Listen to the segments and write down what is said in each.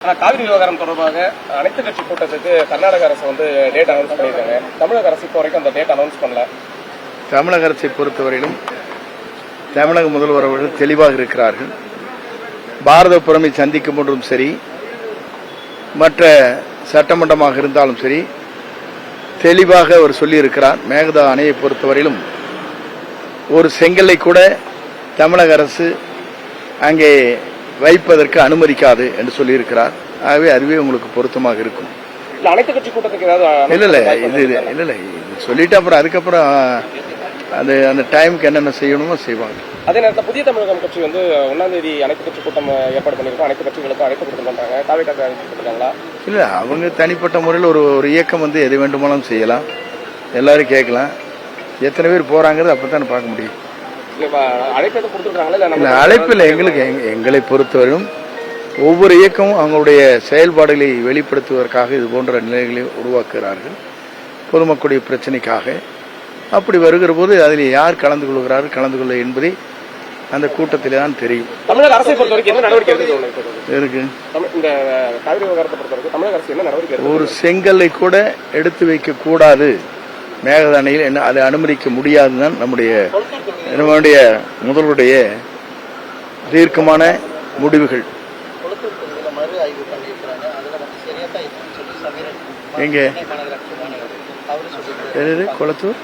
காவிரி விவகாரம் தொடர்பாக அனைத்து கட்சி கூட்டத்துக்கு கர்நாடக அரசு டேட் அனௌன்ஸ் பண்ணியிருக்காங்க. தமிழக அரசு இப்போ வரைக்கும் அந்த டேட் அனௌன்ஸ் பண்ணல. தமிழக அரசை பொறுத்தவரையிலும் தமிழக முதல்வர் அவர்கள் தெளிவாக இருக்கிறார்கள். பாரத புறமை சந்திக்கும் போன்றும் சரி, மற்ற சட்டமன்றமாக இருந்தாலும் சரி, தெளிவாக அவர் சொல்லியிருக்கிறார். மேகதா அணையை பொறுத்தவரையிலும் ஒரு செங்கலை கூட தமிழக அரசு அங்கே வைப்பதற்கு அனுமதிக்காது என்று சொல்லியிருக்கிறார். ஆகவே அதுவே உங்களுக்கு பொருத்தமாக இருக்கும். அனைத்து கட்சி கூட்டத்துக்கு ஏதாவது இல்ல இது சொல்லிட்டு அப்புறம் அதுக்கப்புறம் அந்த டைமுக்கு என்னென்ன செய்யணுமோ செய்வாங்க. அதே நேரத்தில் புதிய தமிழகம் கட்சி 1ஆம் தேதி அனைத்து கட்சி கூட்டம் ஏற்பாடு பண்ணிருக்கோம். அனைத்து கட்சிகளுக்கும் அழைப்பு கொடுத்துருக்காங்க. தாவேக்காக அழைப்பு கொடுத்துருக்காங்களா? இல்ல, அவங்க தனிப்பட்ட முறையில் ஒரு இயக்கம் எது வேண்டுமானாலும் செய்யலாம், எல்லாரும் கேட்கலாம். எத்தனை பேர் போறாங்கிறது அப்பதான் பார்க்க முடியும். அழைப்பில் எங்களை பொறுத்தவரையும் ஒவ்வொரு இயக்கமும் அவங்களுடைய செயல்பாடுகளை வெளிப்படுத்துவதற்காக இது போன்ற நிலைகளை உருவாக்குகிறார்கள். பொதுமக்களுடைய பிரச்சனைக்காக அப்படி வருகிற போது அதில் யார் கலந்து கொள்கிறார்கள், கலந்து கொள்ள என்பதை அந்த கூட்டத்திலே தான் தெரியும். தமிழக அரசை பொறுத்தவரைக்கும் என்ன நடவடிக்கை இருக்கு? இந்த காவிரி விவகாரத்தை பொறுத்தவரைக்கும் தமிழக அரசு என்ன நடவடிக்கை? ஒரு செங்கல்லை கூட எடுத்து வைக்க கூடாது, மேகதா அணையில் என்ன அதை அனுமதிக்க முடியாதுதான் நம்முடைய முதல்வருடைய தீர்க்கமான முடிவுகள். எங்க கொளத்தூர்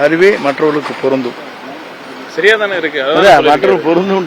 அதுவே மற்றவர்களுக்கு பொருந்தும். சரியா தானே இருக்கு, மற்றவர்கள் பொருந்தும்.